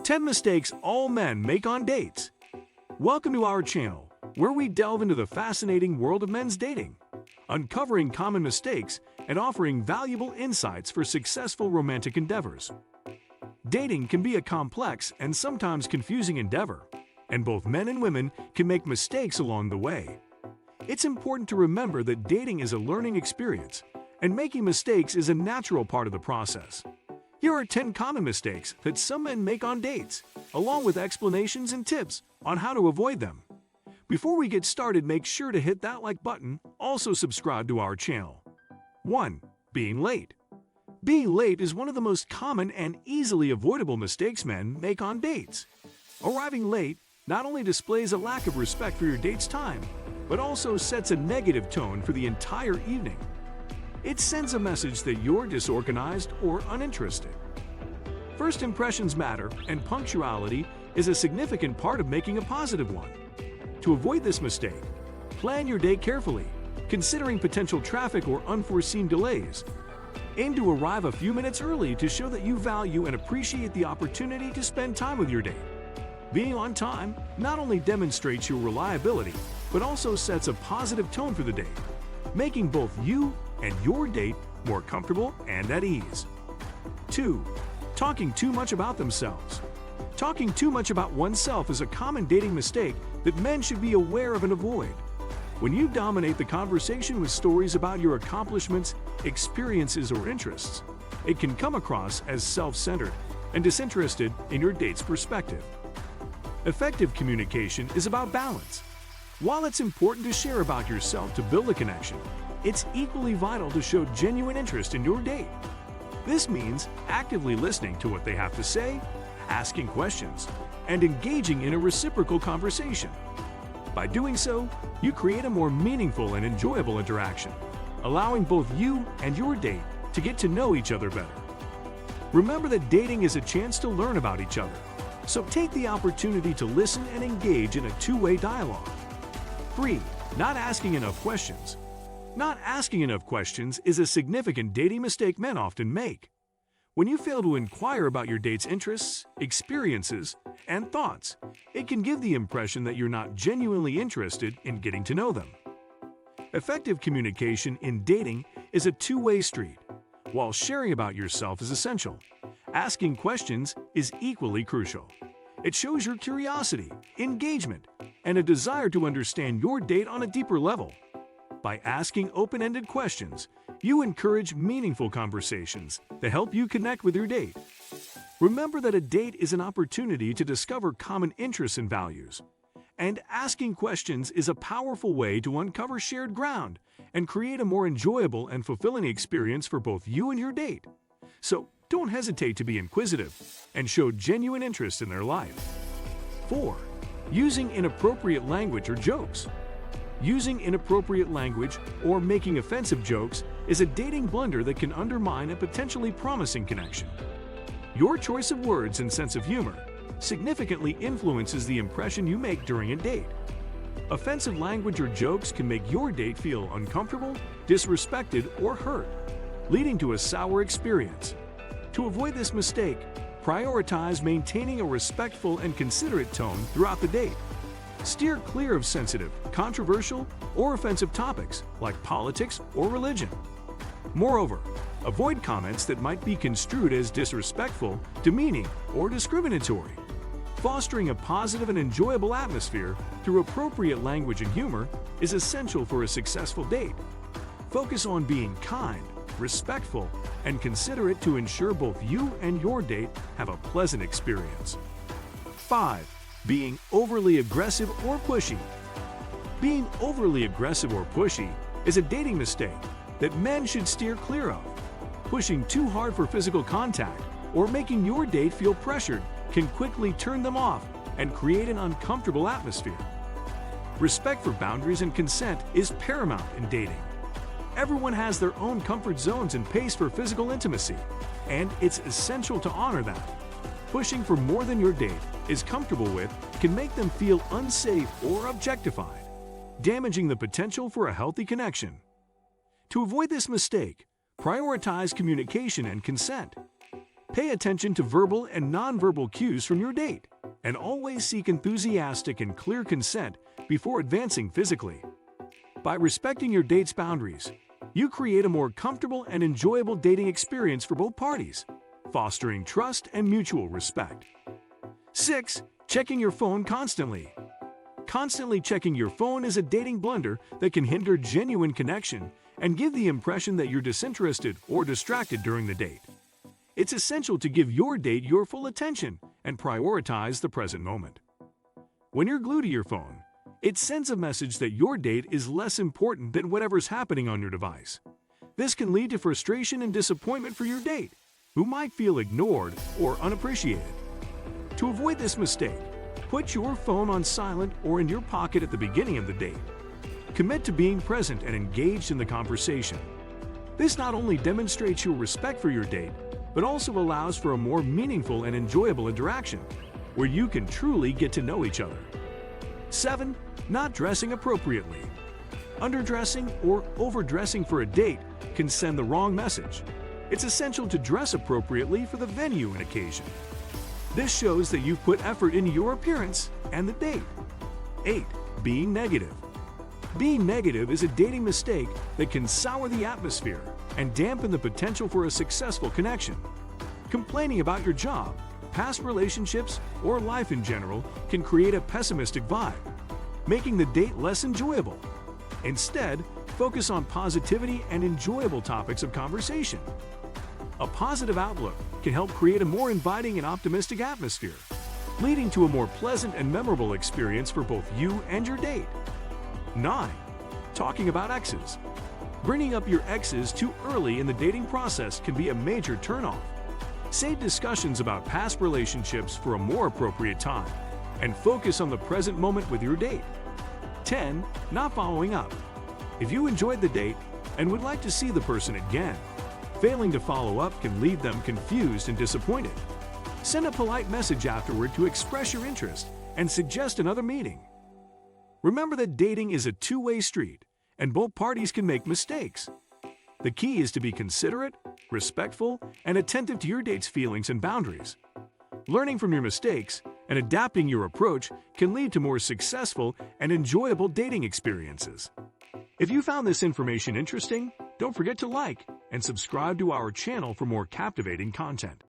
10 mistakes all men make on dates. Welcome to our channel, where we delve into the fascinating world of men's dating, uncovering common mistakes and offering valuable insights for successful romantic endeavors. Dating can be a complex and sometimes confusing endeavor, and both men and women can make mistakes along the way. It's important to remember that dating is a learning experience, and making mistakes is a natural part of the process. Here are 10 common mistakes that some men make on dates, along with explanations and tips on how to avoid them. Before we get started, make sure to hit that like button, also subscribe to our channel. 1. Being late. Being late is one of the most common and easily avoidable mistakes men make on dates. Arriving late not only displays a lack of respect for your date's time, but also sets a negative tone for the entire evening. It sends a message that you're disorganized or uninterested. First impressions matter, and punctuality is a significant part of making a positive one. To avoid this mistake, plan your date carefully, considering potential traffic or unforeseen delays. Aim to arrive a few minutes early to show that you value and appreciate the opportunity to spend time with your date. Being on time not only demonstrates your reliability, but also sets a positive tone for the date, making both you and your date more comfortable and at ease. 2. Talking too much about themselves. Talking too much about oneself is a common dating mistake that men should be aware of and avoid. When you dominate the conversation with stories about your accomplishments, experiences, or interests, it can come across as self-centered and disinterested in your date's perspective. Effective communication is about balance. While it's important to share about yourself to build a connection, it's equally vital to show genuine interest in your date. This means actively listening to what they have to say, asking questions, and engaging in a reciprocal conversation. By doing so, you create a more meaningful and enjoyable interaction, allowing both you and your date to get to know each other better. Remember that dating is a chance to learn about each other, so take the opportunity to listen and engage in a two-way dialogue. 3. Not asking enough questions. Not asking enough questions is a significant dating mistake men often make. When you fail to inquire about your date's interests, experiences, and thoughts, it can give the impression that you're not genuinely interested in getting to know them. Effective communication in dating is a two-way street. While sharing about yourself is essential, asking questions is equally crucial. It shows your curiosity, engagement, and a desire to understand your date on a deeper level. By asking open-ended questions, you encourage meaningful conversations that help you connect with your date. Remember that a date is an opportunity to discover common interests and values, and asking questions is a powerful way to uncover shared ground and create a more enjoyable and fulfilling experience for both you and your date. So, don't hesitate to be inquisitive and show genuine interest in their life. 4. Using inappropriate language or jokes. Using inappropriate language or making offensive jokes is a dating blunder that can undermine a potentially promising connection. Your choice of words and sense of humor significantly influences the impression you make during a date. Offensive language or jokes can make your date feel uncomfortable, disrespected, or hurt, leading to a sour experience. To avoid this mistake, prioritize maintaining a respectful and considerate tone throughout the date. Steer clear of sensitive, controversial, or offensive topics like politics or religion. Moreover, avoid comments that might be construed as disrespectful, demeaning, or discriminatory. Fostering a positive and enjoyable atmosphere through appropriate language and humor is essential for a successful date. Focus on being kind, respectful, and considerate to ensure both you and your date have a pleasant experience. 5. Being overly aggressive or pushy. Being overly aggressive or pushy is a dating mistake that men should steer clear of. Pushing too hard for physical contact or making your date feel pressured can quickly turn them off and create an uncomfortable atmosphere. Respect for boundaries and consent is paramount in dating. Everyone has their own comfort zones and pace for physical intimacy, and it's essential to honor that. Pushing for more than your date is comfortable with can make them feel unsafe or objectified, damaging the potential for a healthy connection. To avoid this mistake, prioritize communication and consent. Pay attention to verbal and nonverbal cues from your date, and always seek enthusiastic and clear consent before advancing physically. By respecting your date's boundaries, you create a more comfortable and enjoyable dating experience for both parties, fostering trust and mutual respect. 6. Checking your phone constantly. Constantly checking your phone is a dating blunder that can hinder genuine connection and give the impression that you're disinterested or distracted during the date. It's essential to give your date your full attention and prioritize the present moment. When you're glued to your phone, it sends a message that your date is less important than whatever's happening on your device. This can lead to frustration and disappointment for your date, who might feel ignored or unappreciated. To avoid this mistake, put your phone on silent or in your pocket at the beginning of the date. Commit to being present and engaged in the conversation. This not only demonstrates your respect for your date, but also allows for a more meaningful and enjoyable interaction, where you can truly get to know each other. 7. Not dressing appropriately. Underdressing or overdressing for a date can send the wrong message. It's essential to dress appropriately for the venue and occasion. This shows that you've put effort into your appearance and the date. 8. Being negative. Being negative is a dating mistake that can sour the atmosphere and dampen the potential for a successful connection. Complaining about your job, past relationships, or life in general can create a pessimistic vibe, making the date less enjoyable. Instead, focus on positivity and enjoyable topics of conversation. A positive outlook can help create a more inviting and optimistic atmosphere, leading to a more pleasant and memorable experience for both you and your date. 9. Talking about exes. Bringing up your exes too early in the dating process can be a major turnoff. Save discussions about past relationships for a more appropriate time, and focus on the present moment with your date. 10. Not following up. If you enjoyed the date and would like to see the person again, failing to follow up can leave them confused and disappointed. Send a polite message afterward to express your interest and suggest another meeting. Remember that dating is a two-way street, and both parties can make mistakes. The key is to be considerate, respectful, and attentive to your date's feelings and boundaries. Learning from your mistakes and adapting your approach can lead to more successful and enjoyable dating experiences. If you found this information interesting, don't forget to like and subscribe to our channel for more captivating content.